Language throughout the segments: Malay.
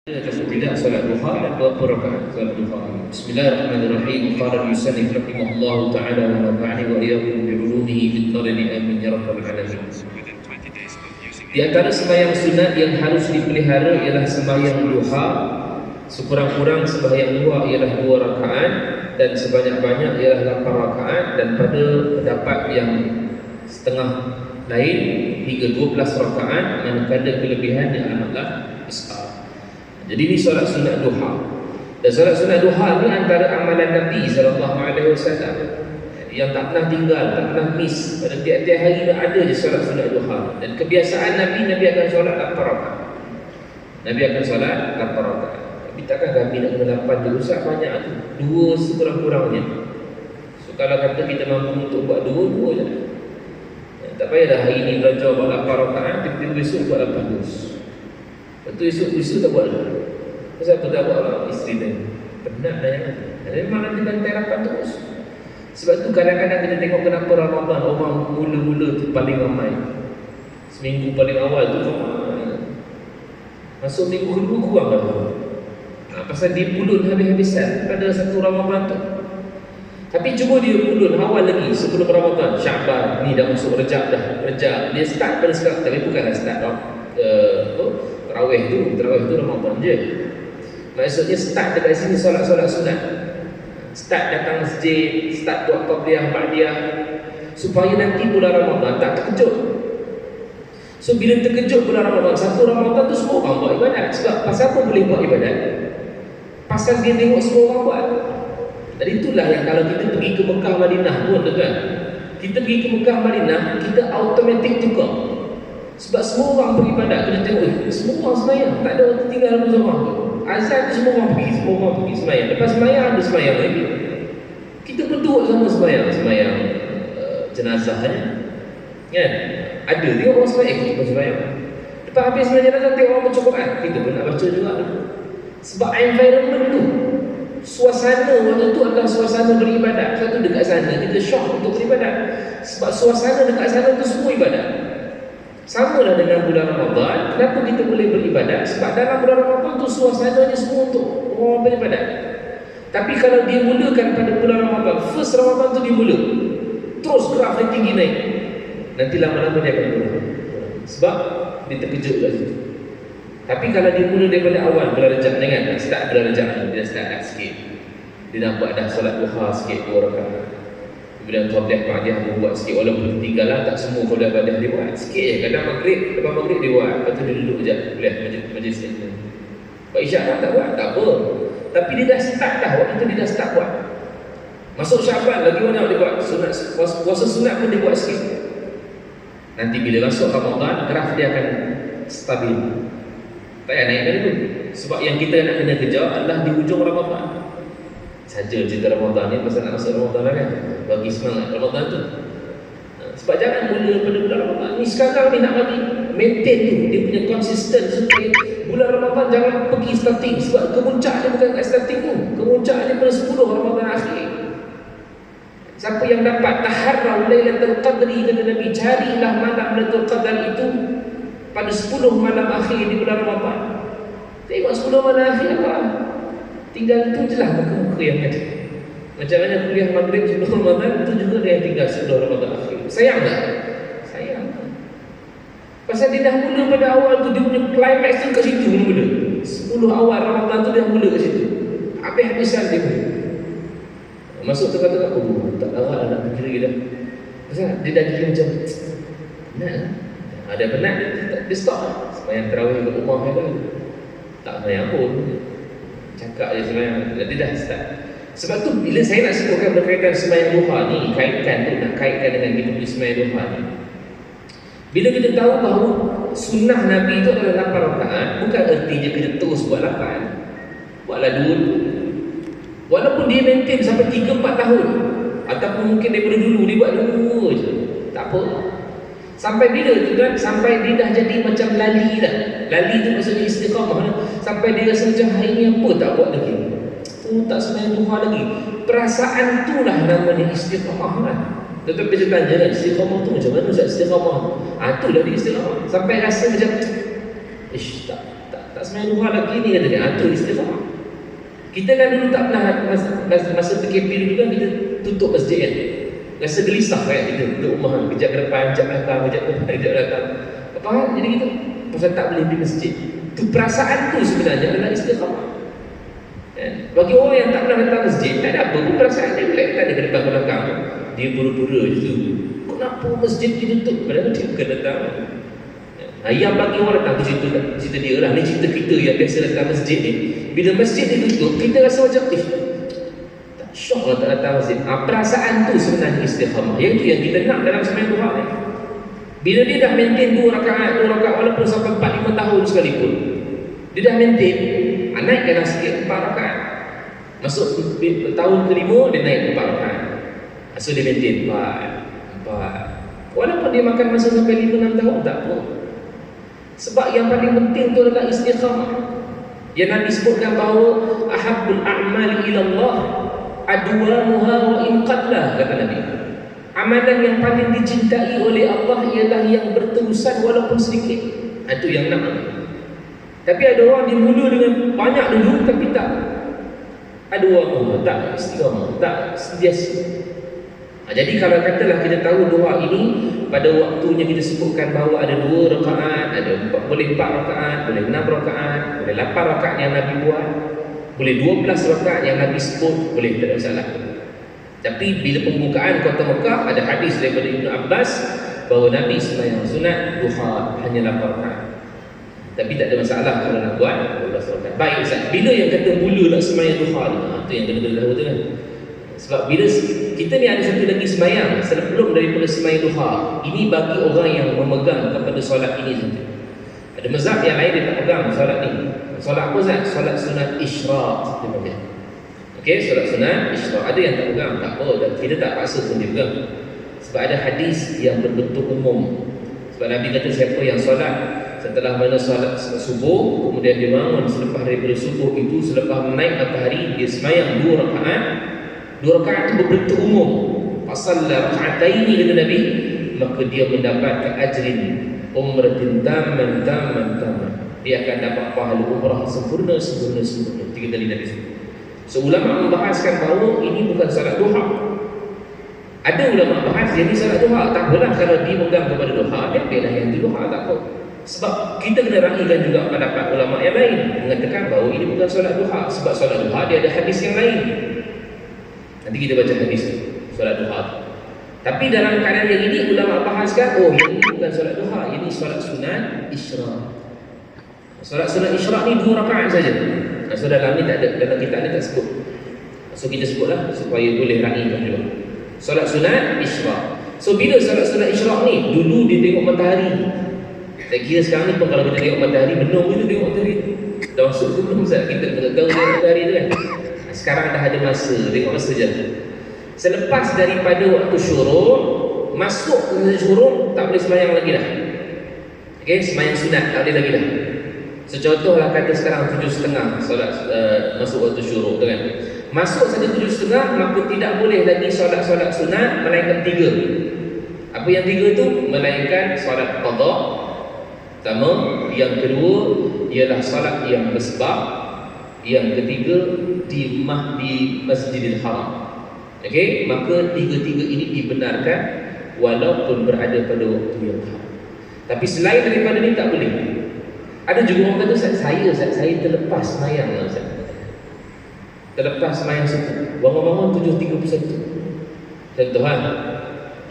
Tidak salat duha dan berapa rakaat salat duha. Bismillahirrahmanirrahim. Qala al-musannif rahimahullahu ta'ala wa nafa'ani wa iyyakum bi ulumihi fid darin amin ya rabbal alamin. Di antara sembahyang sunat yang harus dipelihara ialah sembahyang duha. Sekurang-kurang sembahyang duha ialah 2 rakaat dan sebanyak-banyak ialah 8 rakaat, dan pada pendapat yang setengah lain hingga 12 rakaat, manakala kelebihan yang amatlah besar. Jadi ini solat sunat duha. Dan solat sunat duha ni antara amalan Nabi SAW yang tak pernah tinggal, tak pernah miss. Pada tiap-tiap hari ada je solat sunat duha. Dan kebiasaan Nabi akan solat 8 rakaat. Nabi akan solat 8 rakaat. Tapi takkan Nabi nak kena 8 je, rusak banyak tu. 2 sekurang-kurangnya. So kalau kata kita mampu untuk buat 2 je. Tak payahlah hari ni belajar buat 8 rakaat, tiba-tiba besok buat 8 terus. Lepas tu esok tak buat lah. Kenapa tak buat lah? Isteri dia penat dah yang ada. Memang nanti bantai rapat terus. Sebab tu kadang-kadang kita tengok kenapa Ramadan orang mula-mula tu paling ramai. Seminggu paling awal tu ramai. Masuk minggu kedua kurang lah. Pasal dia pulun habis-habisan pada satu Ramadan tu. Tapi cuba dia pulun awal lagi sebelum Ramadan. Syaban ni dah masuk Rejab dah. Rejab dia start pada sekarang. Tapi bukanlah start Tarawih tu Ramadan je. Maksudnya start dekat sini solat-solat sunat. Start datang masjid, start buat qabliyah, ba'diyah, supaya nanti bulan Ramadan tak terkejut. So bila terkejut bulan Ramadan, satu Ramadan tu semua orang buat ibadat. Sebab pasal apa boleh buat ibadat? Pasal dia tengok semua orang buat. Dan itulah yang kalau kita pergi ke Mekah Madinah pun kan, kita pergi ke Mekah Madinah, kita automatik tukar. Sebab semua orang beribadat, kena tengok semua orang sembahyang, tak ada orang tinggal dalam rumah. Azan tu semua orang pergi sembahyang. Lepas sembahyang ada sembahyang lagi. Kita pun turut sama sembahyang jenazah kan? Ada tengok orang sembahyang, kita pun sembahyang. Lepas habis sembahyang jenazah, tengok orang baca Quran, kita pun nak baca juga. Sebab environment tu, suasana waktu tu adalah suasana beribadat. Satu dekat sana kita syok untuk beribadat. Sebab suasana dekat sana tu semua ibadat. Sama lah dengan bulan Ramadan. Kenapa kita boleh beribadat? Sebab dalam bulan Ramadan tu suasananya semua untuk orang beribadat. Tapi kalau dia mulakan pada bulan Ramadan, first Ramadan tu dia mula, terus graf dia tinggi naik, nanti lama-lama dia akan turun. Sebab dia terkejut kat situ. Tapi kalau dia mula daripada awal bulan Rejab, jangan start bulan Rejab ni, dia start dah sikit. Dia nampak dah solat duha sikit 2 rakaat. Kemudian qabliyah ba'diyah dia buat sikit, walaupun tinggalan tak semua qabliyah ba'diyah dia buat sikit je. Kadang lepas maghrib dia buat, lepas tu dia duduk sekejap kuliah majlis ni. Lepas isyak tak buat, tak apa. Tapi dia dah start dah, waktu tu dia dah start buat. Masuk Syaban lagi banyak dia buat sunat, puasa sunat pun dia buat sikit. Nanti bila masuk Ramadan, graf dia akan stabil, tak payah naikkan dulu. Sebab yang kita nak kena kejar adalah di hujung Ramadan saja. Cerita Ramadan ni pasal nak masuk Ramadan kan, bagi semangat Ramadan tu. Sebab jangan mula pada bulan Ramadan ni. Sekarang ni nak bagi maintain tu, dia punya konsisten supaya bulan Ramadan jangan pergi starting. Sebab kemuncak dia bukan kat starting tu, kemuncak dia pada 10 Ramadan akhir. Siapa yang dapat taharrau Lailatul Qadri, kata Nabi, carilah malam Lailatul Qadar itu pada 10 malam akhir di bulan Ramadan. Tengok 10 malam akhir apa? Tinggal tu je lah muka-muka yang ada. Macam mana kuliah maghrib sebelum Ramadan, itu juga dia yang tinggal sebelum Ramadan akhir. Sayang tak? Sayang. Pasal dia dah mula pada awal tu, dia punya climax tu kat situ mula. 10 awal Ramadan tu dia mula kat situ. Habis-habisan dia mula. Masuk tengah-tengah, tak larat nak fikir lagi dah. Pasal dia dah jadi macam penat lah. Ada penat, dia stop lah. Sembahyang tarawih kat rumah kan, tak sembahyang pun, cakap je sembahyang, dia dah start. Sebab tu bila saya nak sebutkan berkaitan sembahyang duha ni, nak kaitkan dengan kita punya sembahyang duha ni, bila kita tahu bahawa sunnah Nabi itu adalah 8 rakaat, bukan ertinya kita terus buat 8. Buatlah 2. Walaupun dia maintain sampai 3-4 tahun, ataupun mungkin daripada dulu dia buat 2 je, tak apa. Sampai bila tu kan, sampai dia dah jadi macam lali dah. Lali tu maksudnya istiqamah. Sampai dia rasa macam hari ni apa tak buat lagi, tak sembahyang duha lagi. Perasaan tu lah namanya istiqamah kan. Tetapi dia tanya kan, istiqamah tu macam mana Ustaz istiqamah? Tu dah dia istiqamah. Sampai rasa macam tak Tak sembahyang duha lagi ni kata dia. Itu istiqamah. Kita kan dulu tak pernah masa PKP dulu kan kita tutup masjid kan. Rasa gelisah kan kita duduk rumah kan. Kejap ke depan, kejap belakang, kejap ke depan, kejap belakang. Apa hal? Jadi gitu. Pasal tak boleh pergi masjid. Itu perasaan tu sebenarnya adalah istiqamah. Bagi orang yang tak pernah datang masjid, tak ada apa pun perasaan dia relax. Tak ada ke depan ke belakang. Dia pura-pura je tu. Kenapa masjid ditutup? Padahal dia bukan datang. Yang bagi orang datang tu cerita dia lah. Ni cerita kita yang biasa datang masjid ni. Bila masjid ditutup, kita rasa macam tak syok lah tak datang masjid. Perasaan tu sebenarnya istiqamah. Yang tu yang kita nak dalam sembahyang duha ni. Bila dia dah maintain 2 rakaat walaupun sampai 4-5 tahun sekalipun, dia dah maintain, naikkanlah sikit 4 rakaat. Masuk tahun ke-5 dia naik 4 rakaat. So dia maintain 4. Walaupun dia makan masa sampai 5-6 tahun tak apa. Sebab yang paling penting tu adalah istiqamah. Yang Nabi sebutkan bahawa ahabbul a'mali ila Allah adwamuha wa in qalla, kata Nabi. Amalan yang paling dicintai oleh Allah ialah yang berterusan walaupun sedikit. Itu yang nak. Tapi ada orang dimula dengan banyak dulu tapi tak ada orang, tak istiqamah, tak sentiasa. Jadi kalau katalah kita tahu doa ini pada waktunya kita sebutkan bahawa ada 2 rakaat, boleh 4 rakaat, boleh 6 rakaat, boleh 8 rakaat yang Nabi buat, boleh 12 rakaat yang Nabi sebut, boleh, tak ada masalah. Tapi bila pembukaan Kota Mekah, ada hadis daripada Ibn Abbas bahawa Nabi sembahyang sunat duha hanya 8 rakaat. Tapi tak ada masalah kalau nak buat 12 rakaat. Baik Ustaz, bila yang kata mula nak sembahyang duha ni? Itu yang kena tahu tu kan. Sebab bila kita ni ada satu lagi sembahyang sebelum daripada sembahyang duha, ini bagi orang yang memegang kepada solat ini saja. Ada mazhab yang lain dia tak pegang solat ni. Solat apa Ustaz? Solat sunat isyraq dia panggil. Okey, solat sunat isyraq. Ada yang tak pegang, tak apa, kita tak paksa pun dia pegang. Sebab ada hadis yang berbentuk umum. Sebab Nabi kata siapa yang solat setelah mana solat subuh, kemudian dia bangun selepas daripada subuh itu, selepas menaik matahari, dia sembahyang 2 rakaat. 2 rakaat itu berbentuk umum. Fasalla raka'ataini kata Nabi, maka dia mendapatkan ajrin umratin tamman. Dia akan dapat pahala umrah sempurna. 3 kali Nabi sebut. So ulama membahaskan bahawa ini bukan salat duha. Ada ulama bahas jadi salat duha. Tak apalah kalau dia pegang kepada duha, dia ambillah yang duha, tak apa. Sebab kita kena raihkan juga pendapat ulama yang lain mengatakan bahawa ini bukan salat duha. Sebab salat duha dia ada hadis yang lain. Nanti kita baca hadis solat duha. Tapi dalam keadaan yang ini ulama bahaskan, oh ini bukan solat duha, ini solat sunat isyraq. Solat sunat isyraq ni 2 rakaat saja. So dalam ni tak ada, dalam kitab ni tak sebut. So kita sebutlah supaya boleh raihkan juga. Solat sunat isyraq. So bila solat sunat isyraq ni, dulu dia tengok matahari. Saya kira sekarang ni pun kalau kita tengok matahari, benar kita tengok matahari. Dah masuk ke belum Ustaz? Kita tahu tengok matahari tu kan. Sekarang dah ada masa, tengok masa je. Selepas daripada waktu syuruk, masuk ke syuruk, tak boleh sembahyang lagi dah. Okey, sembahyang sunat tak boleh lagi dah. Contohlah kata sekarang 7.30 solat masuk waktu syuruk tu kan. Masuk saja 7.30, maka tidak boleh lagi solat-solat sunat melainkan 3. Apa yang 3 tu? Melainkan solat qada. Pertama, yang kedua ialah solat yang bersebab, yang ketiga di Masjidil Haram. Okey, maka 3 ini dibenarkan walaupun berada pada waktu yang haram. Tapi selain daripada ni tak boleh. Ada juga orang kata saya terlepas sembahyang Ustaz. Terlepas sembahyang subuh. Bangun-bangun 7.31. Contoh kan.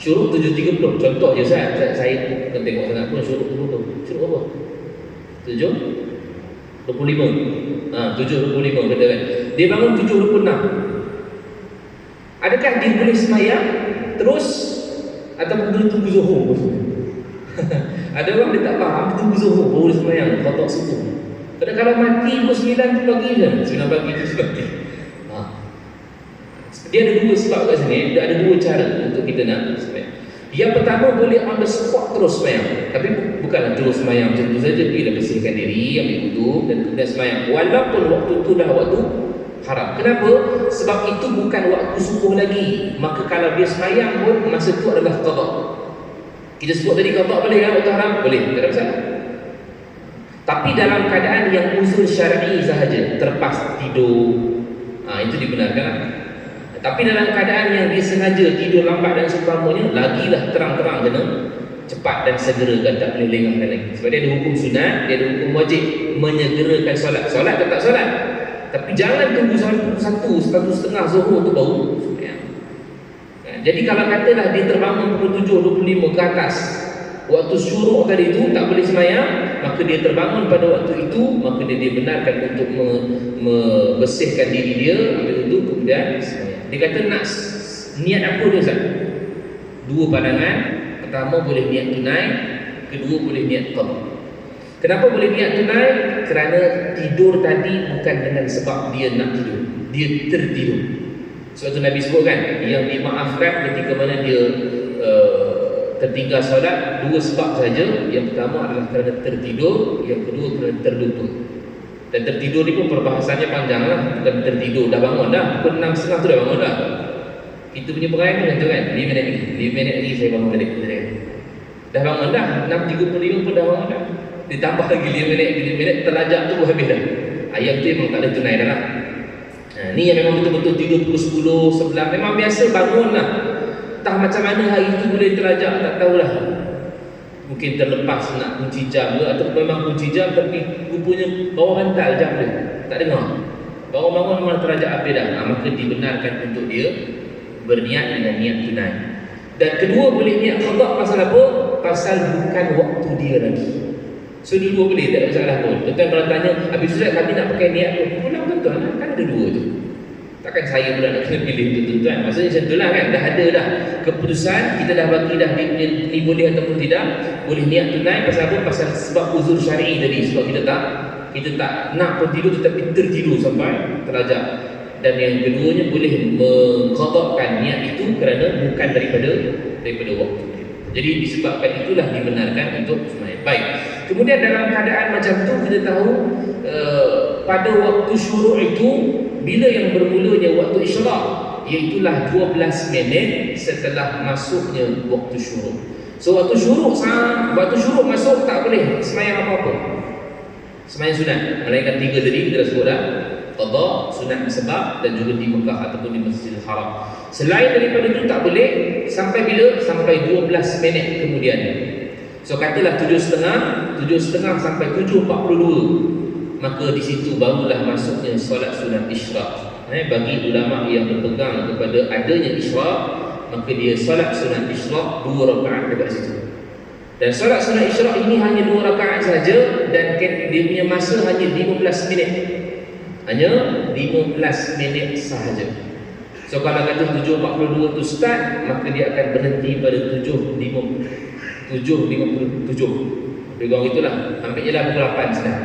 Syuruk 7.30. Contoh je Ustaz. Saya bukan tengok sangat pun syuruk dulu tu. Syuruk apa? 7.25. 7.25 kata kan. Dia bangun 7.26. Adakah dia boleh sembahyang terus ataupun dia tunggu zuhur? Ada orang dia tak faham, tunggu zuhur baru sembahyang qada subuh. Kalau mati pukul 9 pagi je, 9 pagi tu mati. Dia ada 2 sebab kat sini, dia ada 2 cara untuk kita nak sembahyang. Yang pertama boleh on the spot terus sembahyang. Tapi bukanlah terus sembahyang macam tu saja, pergilah bersihkan diri, ambil wudu dan kemudian sembahyang. Walaupun waktu tu dah waktu haram. Kenapa? Sebab itu bukan waktu subuh lagi. Maka kalau dia sembahyang pun masa tu adalah qada. Kita sebut tadi qada boleh kan waktu haram? Boleh, tak ada masalah. Tapi dalam keadaan yang uzur syar'i sahaja, terlepas tidur, itu dibenarkan. Tapi dalam keadaan yang disengaja tidur lambat dan seumpamanya, lagilah terang-terang kena cepat dan segerakan, tak boleh lengahkan lagi. Sebab dia ada hukum sunat, dia ada hukum wajib menyegerakan solat. Solat tetap solat, tapi jangan tunggu sampai pukul 1, 1:30 Zuhur tu baru sembahyang. Jadi kalau katalah dia terbangun pukul 7:25 ke atas, waktu syuruk tadi itu tak boleh sembahyang, maka dia terbangun pada waktu itu, maka dia dibenarkan untuk membersihkan diri dia, ambil wuduk, kemudian sembahyang. Dia kata nak niat apa dia Ustaz? Dua pandangan. Pertama boleh niat tunai, kedua boleh niat qada. Kenapa boleh niat tunai? Kerana tidur tadi bukan dengan sebab dia nak tidur, dia tertidur. Sebab tu Nabi sebut kan, yang dimaafkan ketika mana dia tertinggal solat, dua sebab saja. Yang pertama adalah kerana tertidur, yang kedua kerana terlupa. Dan tertidur ni pun perbahasannya panjang lah. Bukan tertidur, dah bangun dah, pukul 6:30 tu dah bangun dah. Kita punya perayaan macam tu kan, 5 minit lagi saya bangun balik. Dah bangun dah, 6:35 pun dah bangun dah. Ditambah lagi 5 minit, terlajak tu habis dah. Ayam tu memang tak ada tunai dah lah. Ni yang memang betul-betul tidur pukul 10, 11, memang biasa bangun lah. Entah macam mana hari tu boleh terlajak, tak tahulah. Mungkin terlepas nak kunci jam ke, atau memang kunci jam tapi rupanya bawah bantal jam dia, tak dengar. Bangun-bangun memang terlajak habis dah. Maka dibenarkan untuk dia berniat dengan niat tunai. Dan kedua boleh niat qada pasal apa? Pasal bukan waktu dia lagi. So dua boleh, tak ada masalah pun. Tuan kalau tanya, habis Ustaz kami nak pakai niat tu, pulang tuan-tuan lah, kan ada dua tu. Takkan saya pula nak kena pilih tu tuan-tuan. Maksudnya macam tu lah kan, dah ada dah keputusan, kita dah bagi dah ni boleh ataupun tidak. Boleh niat tunai pasal apa? Pasal sebab uzur syar'i tadi. Sebab kita tak nak pun tidur tetapi tertidur sampai terlajak. Dan yang keduanya boleh mengqadakkan niat itu kerana bukan daripada waktu. Jadi disebabkan itulah dibenarkan untuk sembahyang. Baik. Kemudian dalam keadaan macam tu kita tahu pada waktu syuruk itu bila yang bermulanya waktu isyraq, iaitulah 12 minit setelah masuknya waktu syuruk. So waktu syuruk masuk tak boleh sembahyang apa-apa. Sembahyang sunat, melainkan 3 tadi kita dah sebut dah. Qada, sunat sebab dan juga di Mekah ataupun di Masjidil Haram. Selain daripada itu tak boleh sampai bila? Sampai 12 minit kemudian. So katalah 7.30 sampai 7.42, maka di situ barulah masuknya solat sunat isyraq. Bagi ulama yang berpegang kepada adanya isyraq, maka dia solat sunat isyraq 2 rakaat dekat situ. Dan solat sunat isyraq ini hanya 2 rakaat saja, dan dia punya masa hanya 15 minit. Hanya 15 minit sahaja. So kalau kata 7.42 tu start, maka dia akan berhenti pada 7.57. Lebih kurang itulah. Hampir je lah pukul 8 sudah.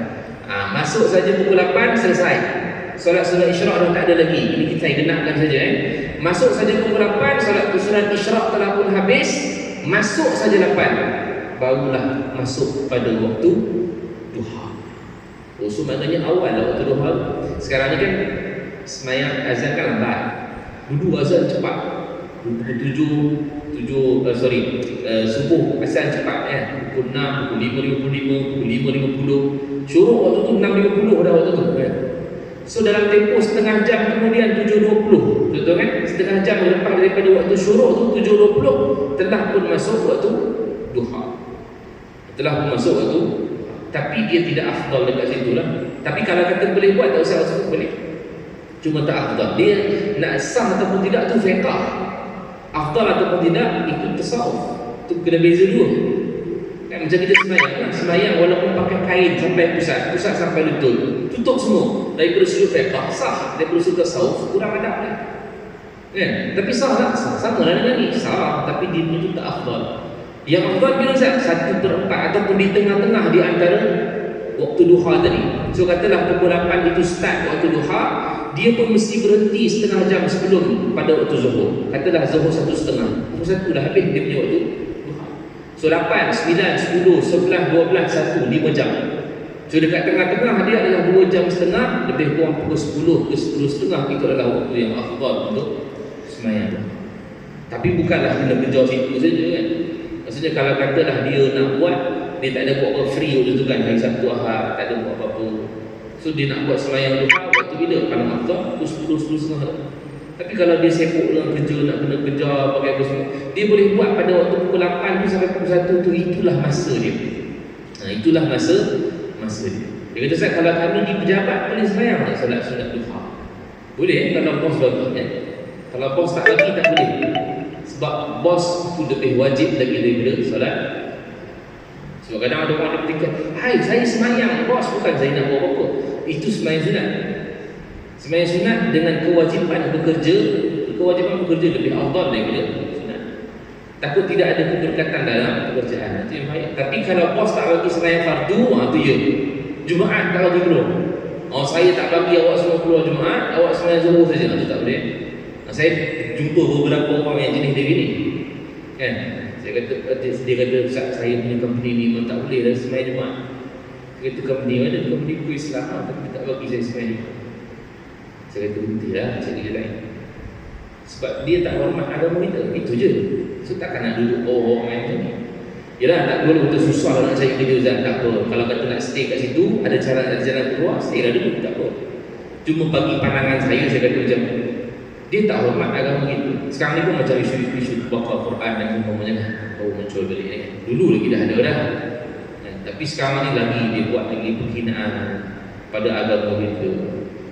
Masuk saja pukul 8, selesai. Solat sunat isyraq dah tak ada lagi. Ini kita genapkan saja Masuk saja pukul 8, solat sunat isyraq telah pun habis. Masuk saja 8, barulah masuk pada waktu duha. So maknanya awal lah waktu duha. Sekarang ni kan sembahyang azan kan lambat. Dulu azan cepat. Pukul 7 subuh azan cepat kan. Pukul 6, pukul 5.55, pukul 5.50. Syuruk waktu tu 6.50 dah waktu tu kan. So dalam tempoh setengah jam kemudian 7.20. Betul kan? Setengah jam lepas daripada waktu syuruk tu 7.20 telah pun masuk waktu duha. Telah pun masuk waktu. Tapi dia tidak afdal dekat situ lah. Tapi kalau kata boleh buat, tak usah sebut boleh. Cuma tak afdal. Dia nak sah ataupun tidak tu fiqh. Afdal ataupun tidak itu tasawuf. Itu kena beza dua. Kan macam kita sembahyang walaupun pakai kain sampai pusat sampai lutut, tutup semua. Daripada sudut fiqh sah, daripada sudut tasawuf kurang adab lah. Kan? Tapi sah tak? Sama lah dengan ni. Sah, tapi dia itu tak afdal. Yang afdal bila Ustaz? 1/4 ataupun di tengah-tengah di antara waktu duha tadi. So katalah pukul 8 itu start waktu duha, dia pun mesti berhenti setengah jam sebelum pada waktu zuhur. Katalah zuhur 1:30, pukul 1 dah habis dia punya waktu duha. So 8, 9, 10, 11, 12, 1, 5 jam. So dekat tengah-tengah dia adalah 2 jam setengah, lebih kurang pukul 10 ke 10:30. Itu adalah waktu yang afdal untuk sembahyang. Tapi bukanlah kena kejar situ saja kan. Maksudnya kalau katalah dia nak buat dia tak ada buat apa free waktu tu kan, hari Sabtu Ahad tak ada buat apa-apa. So dia nak buat sembahyang duha waktu bila? Kalau afdal pukul 10 Tapi kalau dia sibuk dengan kerja, nak kena kejar pakai apa semua, dia boleh buat pada waktu pukul 8 tu sampai pukul 1 tu, itulah masa dia. Itulah masa dia. Dia kata, Ustaz, kalau kami di pejabat boleh sembahyang tak solat sunat duha? Boleh kalau bos bagi kan? Kalau bos tak bagi tak boleh. Sebab bos itu lebih wajib lagi daripada solat. Sebab kadang ada orang yang berfikir, hai, saya sembahyang, bos, bukan saya nak buat apa-apa. Itu sembahyang sunat. Sembahyang sunat dengan kewajipan bekerja lebih afdal daripada sunat. Takut tidak ada keberkatan dalam pekerjaan, itu yang baik. Tapi kalau bos tak bagi sembahyang fardu, itu ya. Jumaat tak bagi belum. Saya tak bagi awak semua keluar Jumaat, awak sembahyang zuhur saja, itu tak boleh. Saya jumpa beberapa orang yang jenis dia gini. Kan? Dia kata, Ustaz, saya punya company ni memang tak boleh dah sembahyang Jumaat. Dia kata, company mana? Company ku Islam, tapi tak bagi saya sembahyang Jumaat. Saya kata, berhentilah, cari dia lain. Sebab dia tak hormat agama kita, itu je. So takkan nak duduk orang macam ni. Yalah, tak boleh betul susah nak cari kerja, Ustaz, tak apa. Kalau kata nak stay kat situ, ada jalan keluar, stay lah dulu, tak apa. Cuma bagi pandangan saya kata macam dia tak hormat agama kita. Sekarang ni pun macam isu bakal Quran dan umpamanya baru muncul balik ni. Dulu lagi dah ada dah. Tapi sekarang ni lagi dia buat lagi penghinaan pada agama kita.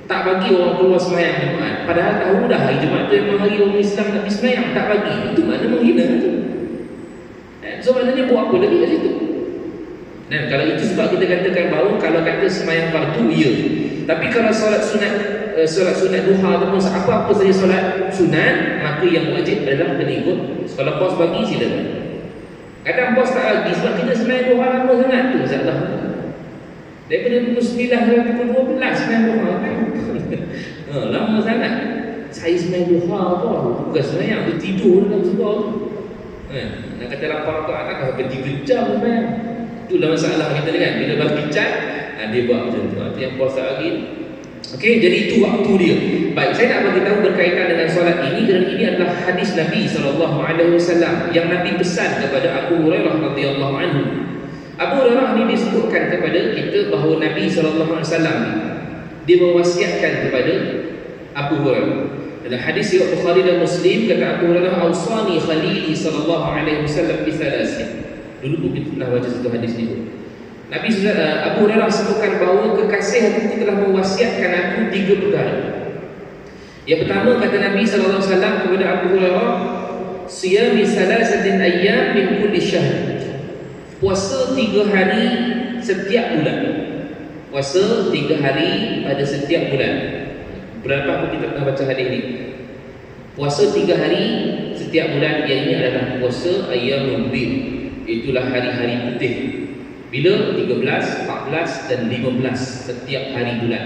Tak bagi orang keluar sembahyang Jumaat. Padahal tahu dah hari Jumaat tu memang hari orang Islam nak pergi sembahyang, tak bagi. Itu mana menghina tu. So maknanya buat apa lagi kat situ? Dan kalau itu sebab kita katakan bahawa kalau kata sembahyang fardu, ya. Tapi kalau solat sunat duha ataupun apa-apa saja solat sunat, maka yang wajib adalah kena ikut. Kalau bos bagi, silakan. Kadang bos tak bagi sebab kita sembahyang duha lama sangat tu, insya-Allah. Daripada pukul 9 sampai pukul 12 sembahyang duha kan. Lama sangat. Saya sembahyang duha apa? Bukan sembahyang, tu tidur dalam sebuah tu. Nak kata lapar tu anak sampai 3 jam sembahyang. Itulah masalah kita ni kan. Bila bagi cat, dia buat macam tu. Itu yang bos tak bagi. Okey, jadi itu waktu dia. Baik, saya nak bagi tahu berkaitan dengan solat ini kerana ini adalah hadis Nabi SAW yang Nabi pesan kepada Abu Hurairah radhiyallahu anhu. Abu Hurairah ini disebutkan kepada kita bahawa Nabi SAW dia mewasiatkan kepada Abu Hurairah. Dalam hadis riwayat Bukhari dan Muslim kata Abu Hurairah, "Awsani khalili sallallahu alaihi wasallam bi thalasin." Dulu pun kita pernah baca satu hadis ni. Nabi Abu Hurairah sebutkan bahawa kekasih aku telah mewasiatkan aku 3 perkara. Yang pertama kata Nabi sallallahu alaihi wasallam kepada Abu Hurairah, "Siyami salasatin ayyam min kulli syahr." Puasa 3 hari setiap bulan. Puasa 3 hari pada setiap bulan. Berapa aku kita pernah baca hadis ni? Puasa 3 hari setiap bulan, yang ini adalah puasa ayyamul bid. Itulah hari-hari putih. Bila? 13, 14 dan 15 setiap hari bulan.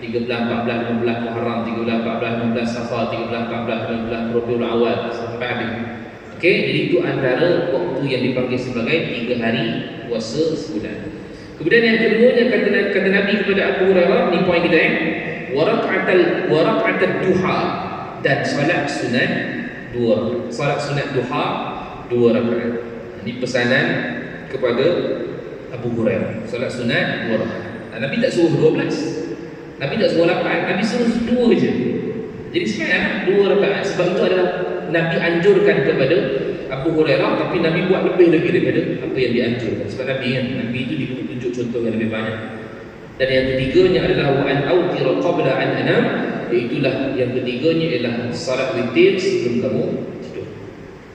13, 14, 15 Muharram, 13, 14, 15 Safar, 13, 14, 15 Rabiul Awal sampai habis. Okey, jadi itu antara waktu yang dipanggil sebagai 3 hari puasa sebulan. Kemudian yang keduanya kata Nabi kepada Abu Hurairah, ni poin kita waraqatul duha, dan solat sunat 2. Solat sunat duha 2 rakaat. Ini pesanan kepada Abu Hurairah. Solat sunat 2 rakaat. Nabi tak suruh 12. Nabi tak suruh 8. Nabi suruh 2 je. Jadi sebenarnya 2 rakaat. Sebab itu adalah Nabi anjurkan kepada Abu Hurairah, tapi Nabi buat lebih lagi daripada apa yang dianjurkan. Sebab Nabi itu ditunjuk contoh yang lebih banyak. Dan yang ketiganya adalah wa an autira qabla an anam, iaitulah yang ketiganya ialah salat witir sebelum kamu tidur.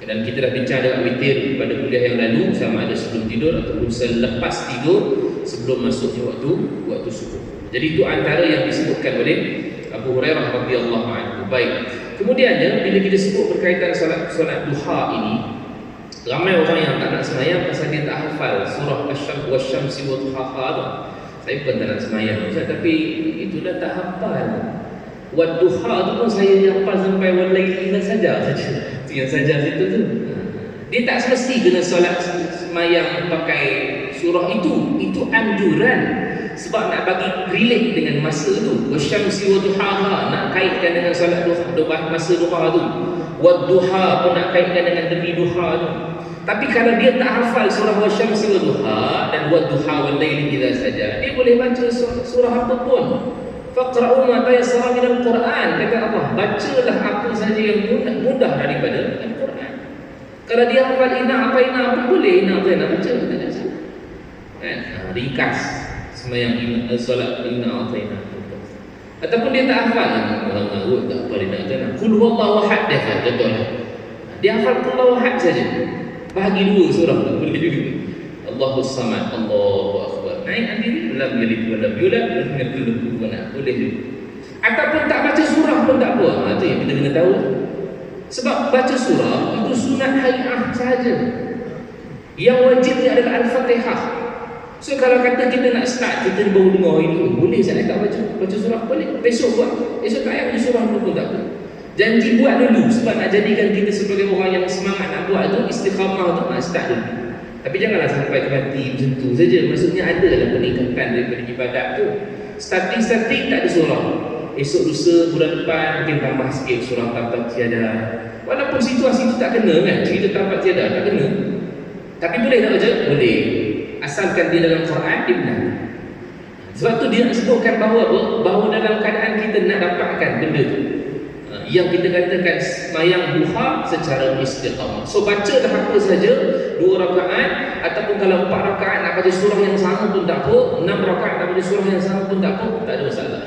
Dan kita dah bincang dengan witir pada kuliah yang lalu, sama ada sebelum tidur ataupun selepas tidur sebelum masuknya waktu subuh. Jadi itu antara yang disebutkan oleh Abu Hurairah radhiyallahu anhu. Baik. Kemudiannya bila kita sebut berkaitan solat duha ini, ramai orang yang tak nak sembahyang pasal dia tak hafal surah Asy-Syamsi wa Duhaha. Saya bukan tak nak sembahyang, tapi itulah tak hafal. Wadduha tu pun saya hafal sampai walaili saja. Itu yang saja situ tu. Dia tak semesti kena solat sembahyang pakai surah itu. Itu anjuran. sebab nak bagi relate dengan masa tu. Wasyamsi waduhaha, nak kaitkan dengan solat duha, masa duha tu. Wadduha pun nak kaitkan dengan demi duha tu. Tapi kalau dia tak hafal surah wasyamsi waduha dan wadduha wal laili idza saja, dia boleh baca surah apa pun. Faqra'u ma tayassara minal Quran, kata Allah, bacalah apa saja yang mudah daripada Al-Quran. Kalau dia hafal ina apa pun boleh, ina apa baca, tak ada masalah. Kan? Ringkas sembahyang solat ina apa ataupun dia tak hafal, orang ngarut tak apa dia nak kena qul huwallahu ahad, dia hafal contohnya. Dia hafal qul huwallahu ahad saja, bahagi dua surah tu boleh juga. Allahus samad, Allahu akbar, naik ambil lam yalid wa lam yulad wa lam yakul lahu kufuwan ahad, boleh juga. Ataupun tak baca surah pun tak apa. Itu yang kita kena tahu. Sebab baca surah itu sunat hai'ah sahaja. Yang wajibnya adalah Al-Fatihah. So kalau kata kita nak start, kita baru dengar ini, boleh saya tak baca surah, boleh. Besok buat, esok tak payah baca surah dulu pun tak apa. Janji buat dulu, sebab nak jadikan kita sebagai orang yang semangat nak buat tu, istiqamah tu, nak start dulu. Tapi janganlah sampai ke mati macam tu saja. Maksudnya ada dalam peningkatan daripada ibadat tu. Starting tak ada surah. Esok lusa bulan depan mungkin tambah sikit surah tabat tiada. Walaupun situasi tu tak kena kan, cerita tabat tiada tak kena. Tapi boleh tak baca? Boleh. Asalkan dia dalam Quran, dia benar. Sebab tu dia nak sebutkan bahawa apa? Bahawa dalam keadaan kita nak dapatkan benda tu, yang kita katakan sembahyang duha secara istiqamah. So baca dah apa saja, 2 rakaat ataupun kalau 4 rakaat nak baca surah yang sama pun tak apa, 6 rakaat nak baca surah yang sama pun tak apa, tak ada masalah.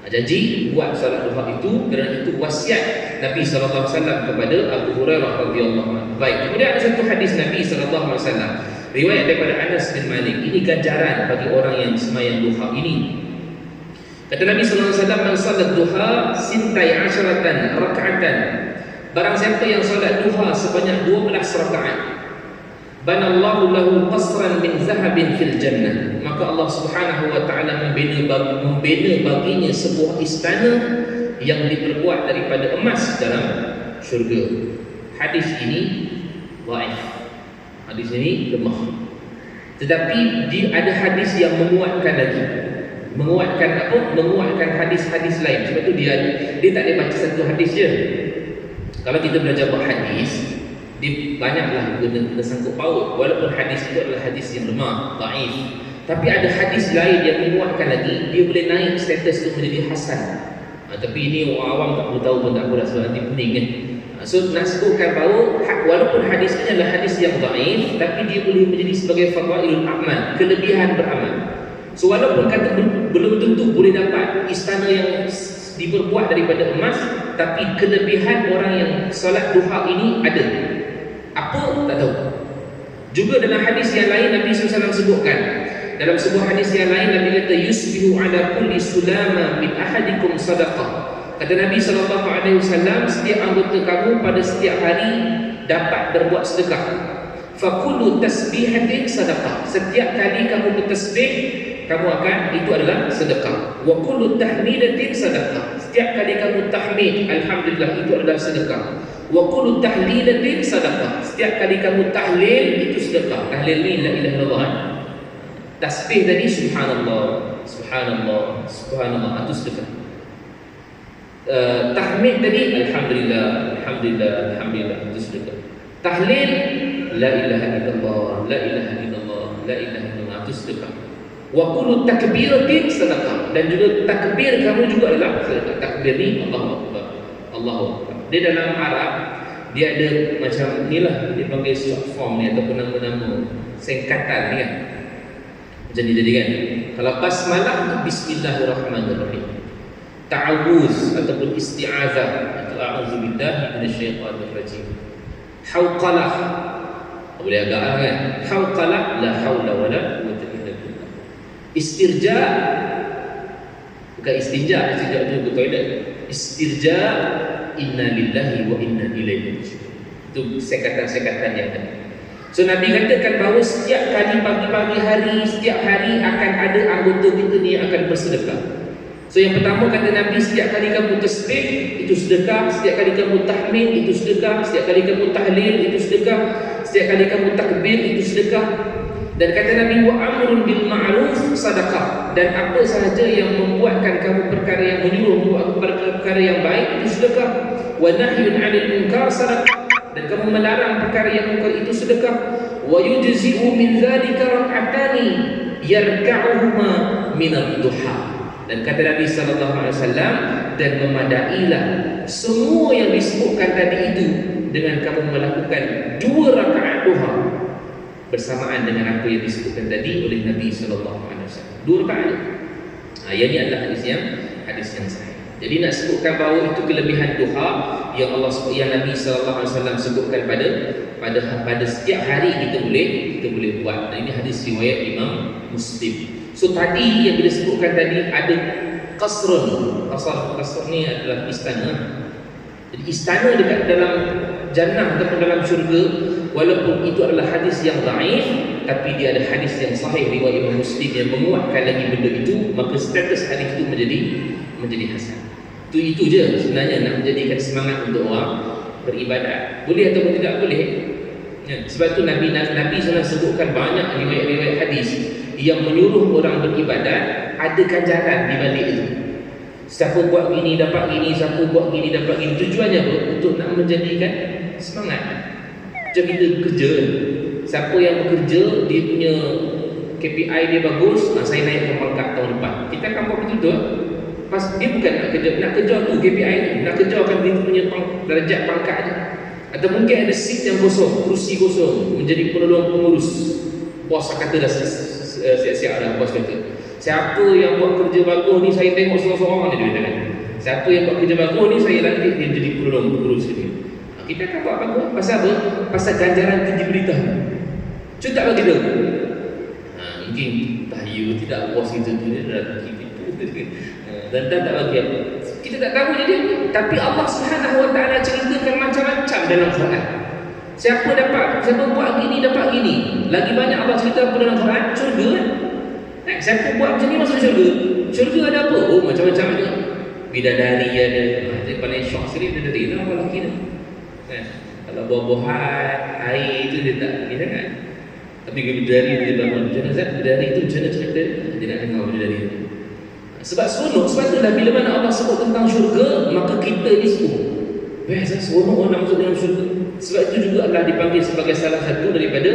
Janji buat salat duha itu, kerana itu wasiat Nabi sallallahu alaihi wasallam kepada Abu Hurairah radhiyallahu anhu. Baik, kemudian ada satu hadis Nabi sallallahu alaihi wasallam, riwayat daripada Anas bin Malik. Ini ganjaran bagi orang yang sembahyang duha ini. Kata Nabi sallallahu alaihi wasallam, "Man salat duha sintai asharatan rak'atan." Barang siapa yang salat duha sebanyak 12 rakaat, banallahu lahu qasran min zahabin fil jannah, maka Allah Subhanahu wa taala membina baginya sebuah istana yang diperbuat daripada emas dalam syurga. Hadis ini dhaif. Hadis ini lemah. Tetapi ada hadis yang menguatkan lagi. Menguatkan apa? Menguatkan hadis-hadis lain. Sebab tu dia tak boleh baca satu hadis je. Kalau kita belajar buat hadis, dia banyaklah guna sangkut paut. Walaupun hadis itu adalah hadis yang lemah, dhaif, tapi ada hadis lain yang menguatkan lagi, dia boleh naik status itu menjadi hasan. Tapi ini orang awam tak perlu tahu pun tak apa dah, sebab nanti pening kan. So nak sebutkan bahawa walaupun hadis ini adalah hadis yang dhaif, tapi dia boleh menjadi sebagai fadailul amal, kelebihan beramal. So walaupun kata belum tentu boleh dapat istana yang diperbuat daripada emas, tapi kelebihan orang yang salat duha ini ada. Apa? Tak tahu. Juga dalam hadis yang lain Nabi SAW sebutkan, dalam sebuah hadis yang lain Nabi kata, yusbihu ala kulli sulama min ahadikum sadaqah. Kata Nabi SAW, setiap anggota kamu pada setiap hari dapat berbuat sedekah. Fakulu tasbihatin sadaqah. Setiap kali kamu bertasbih, kamu akan, itu adalah sedekah. Wa kullu tahmidatin sadaqah. Setiap kali kamu tahmid, alhamdulillah, itu adalah sedekah. Wa kullu tahlilatin sadaqah. Setiap kali kamu tahlil, itu sedekah. Tahlil ni la ilaha illallah. Tasbih tadi subhanallah, subhanallah, subhanallah, itu sedekah. Tahmid tadi alhamdulillah, alhamdulillah, alhamdulillah, itu sedekah. Tahlil la ilaha illallah, la ilaha illallah, la ilaha illallah, itu sedekah. Wa kullu takbiratin sadaqah. Dan juga takbir kamu juga adalah sedekah. Takbir ni Allahu akbar, Allahu akbar. Dia dalam Arab, dia ada macam inilah, dia panggil short form ni ataupun nama-nama singkatan ni kan. Macam ni jadi kan. Kalau basmalah tu bismillahirrahmanirrahim. Ta'awuz ataupun isti'azah, itu a'udzubillahi minasyaitanir rajim. Hauqalah, boleh agak kan. Hauqalah la haula wala quwwata illa billah. Istirja, bukan istinja, istinja itu ke toilet. Istirja, inna lillahi wa inna ilaihi raji'un. Itu sekatan-sekatan yang tadi. So Nabi katakan bahawa setiap kali pagi-pagi hari, setiap hari akan ada anggota kita ni yang akan bersedekah. So yang pertama kata Nabi, setiap kali kamu tasbih, itu sedekah. Setiap kali kamu tahmid, itu sedekah. Setiap kali kamu tahlil, itu sedekah. Setiap kali kamu takbir, itu sedekah. Dan kata Nabi, wa amrun bil ma'ruf sadaqah, dan apa sahaja yang membuatkan kamu perkara yang menyuruh kepada perkara yang baik itu sedekah. Wa nahyun 'anil munkar sadaqah, dan kamu melarang perkara yang munkar itu sedekah. Wa yujzi'u min dzalika rak'atani yarka'uhuma min ad-duha, dan kata Nabi sallallahu alaihi wasallam, dan memadailah semua yang disebutkan tadi itu dengan kamu melakukan 2 rakaat duha bersamaan dengan apa yang disebutkan tadi oleh Nabi sallallahu alaihi wasallam. 2 rakaat. Yang ini adalah hadis yang sahih. Jadi nak sebutkan bahawa itu kelebihan duha yang Nabi sallallahu alaihi wasallam sebutkan pada setiap hari kita boleh buat. Dan ini hadis riwayat Imam Muslim. So tadi yang kita sebutkan tadi ada qasrun. Qasr ni adalah istana. Jadi istana dekat dalam jannah ataupun dalam syurga, walaupun itu adalah hadis yang dhaif, tapi dia ada hadis yang sahih riwayat Imam Muslim yang menguatkan lagi benda itu, maka status hadis itu menjadi hasan. Itu je sebenarnya nak menjadikan semangat untuk orang beribadat. Boleh ataupun tidak boleh. Sebab tu Nabi SAW sebutkan banyak riwayat-riwayat hadis yang menyuruh orang beribadat, ada ganjaran di balik itu. Siapa buat gini dapat gini, siapa buat gini dapat gini. Tujuannya apa? Untuk nak menjadikan semangat. Macam kita kerja, siapa yang bekerja dia punya KPI dia bagus, saya naikkan pangkat tahun depan. Kita akan buat betul-betul. Pas dia bukan nak kejar tu KPI tu, nak kejarkan dia punya darjat pangkat je. Atau mungkin ada seat yang kosong, kursi kosong, menjadi penolong pengurus. Bos kata dah siap-siap dah, bos kata, siapa yang buat kerja bagus ni saya tengok seorang-seorang dia kata. Siapa yang buat kerja bagus ni saya lantik dia jadi penolong pengurus dia. Kita akan buat bagus. Pasal apa? Pasal ganjaran itu diberitahu. Cuba tak bagi tahu. Mungkin tahu tidak puas itu dia dah tipu. Dan tak bagi apa. Kita tak tahu jadi apa. Tapi Allah Subhanahu Wa Taala ceritakan macam-macam dalam Quran. Siapa buat gini dapat gini. Lagi banyak Allah cerita apa dalam Quran? Syurga kan? Siapa buat macam ni masuk syurga. Syurga ada apa? Oh macam-macam ada. Bidadari ada. Dia paling syok sekali bidadari. Apa lagi dah? Kalau buah-buahan, air itu dia tak ni sangat. Tapi kalau bidadari dia bangun jenazah, bidadari itu macam mana cerita? Dia nak dengar bidadari itu. Sebab seronok, sebab itulah bila mana Allah sebut tentang syurga, maka kita ni semua best lah, seronok orang nak masuk dalam syurga. Sebab itu juga adalah dipanggil sebagai salah satu daripada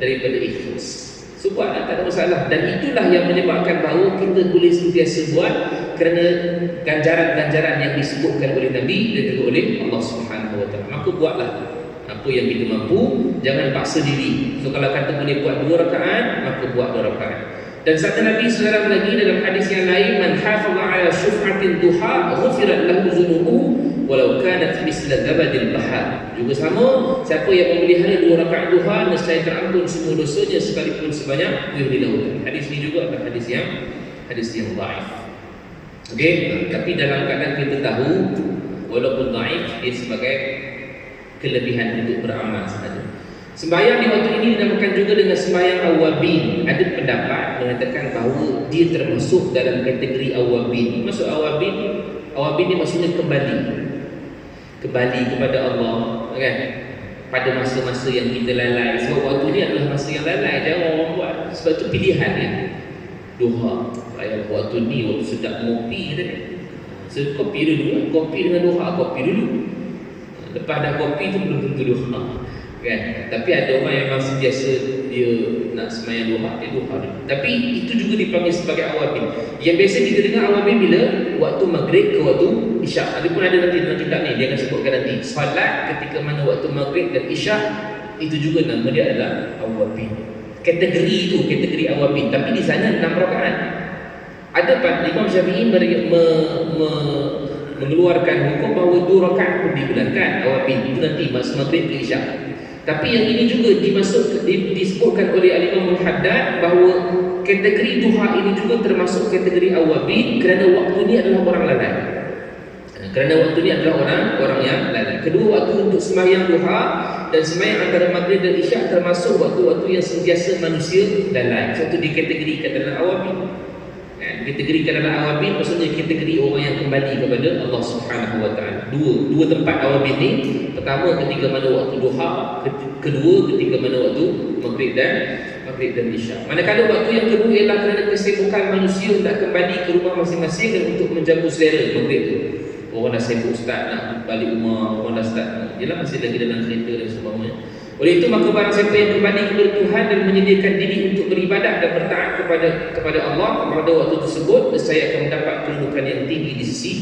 ikhlas. So buatlah, tak ada masalah. Dan itulah yang menyebabkan bahawa kita boleh sentiasa buat kerana ganjaran-ganjaran yang disebutkan oleh Nabi dan juga oleh Allah Subhanahu Wa Taala. Maka buatlah apa yang kita mampu, jangan paksa diri. So kalau kata boleh buat 2 rakaat, maka buat 2 rakaat. Dan sabda Nabi SAW lagi dalam hadis yang lain, man hafaza ala syuf'atin duha ghufirat lahu dhunubuhu walau kanat misla zabadil bahar. Juga sama, siapa yang memelihara 2 rakaat duha, nescaya terampun semua dosanya sekalipun sebanyak air di lautan. Hadis ini juga adalah hadis yang dhaif. Okey, tapi dalam keadaan kita tahu walaupun dhaif, dia sebagai kelebihan untuk beramal sahaja. Sembahyang di waktu ini dinamakan juga dengan sembahyang awabin. Ada pendapat mengatakan bahawa dia termasuk dalam kategori awabin. Maksud awabin ni maksudnya kembali kepada Allah, kan? Pada masa-masa yang kita lalai. Sebab waktu ni adalah masa yang lalai, jangan orang buat. Sebab itu pilihan dia. Duha. Waktu ni waktu sedap ngopi tadi. So kopi dulu, kopi dengan duha, kopi dulu. Lepas dah kopi tu belum tentu duha. Kan? Tapi ada orang yang memang sentiasa dia nak sembahyang duha, dia duha dulu. Tapi itu juga dipanggil sebagai awabin. Yang biasa kita dengar awabin bila waktu maghrib ke waktu isyak. Ada pun ada nanti dalam kitab ni, dia akan sebutkan nanti solat ketika mana waktu maghrib dan isyak, itu juga nama dia adalah awabin. Kategori itu, kategori awabin. Tapi di sana 6 rakaat. Ada Imam Syafi'i mengeluarkan hukum bahawa 2 rakaat pun dibenarkan awabin. Itu nanti masa maghrib ke isyak. Tapi yang ini juga disebutkan oleh Al-Imam Al-Haddad bahawa kategori duha ini juga termasuk kategori awabin kerana waktu ini adalah orang lalai. Kerana waktu ini adalah orang yang lalai. Kedua, waktu untuk sembahyang duha dan sembahyang antara maghrib dan isyak termasuk waktu-waktu yang sentiasa manusia lalai. Satu dikategorikan dalam awabin. Kategorikan dalam awabin maksudnya kategori orang yang kembali kepada Allah Subhanahu Wa Taala. Dua tempat awabin ni. Pertama ketika mana waktu duha, kedua ketika mana waktu maghrib dan Maghrib dan Isya. Manakala waktu yang kedua ialah kerana kesibukan manusia hendak kembali ke rumah masing-masing dan untuk menjamu selera Maghrib tu. Orang dah sibuk start nak balik rumah, orang dah start jelah masih lagi dalam kereta dan sebagainya. Oleh itu maka barang siapa yang kembali kepada Tuhan dan menyediakan diri untuk beribadat dan bertaat kepada Allah pada waktu tersebut, saya akan mendapat kedudukan yang tinggi di sisi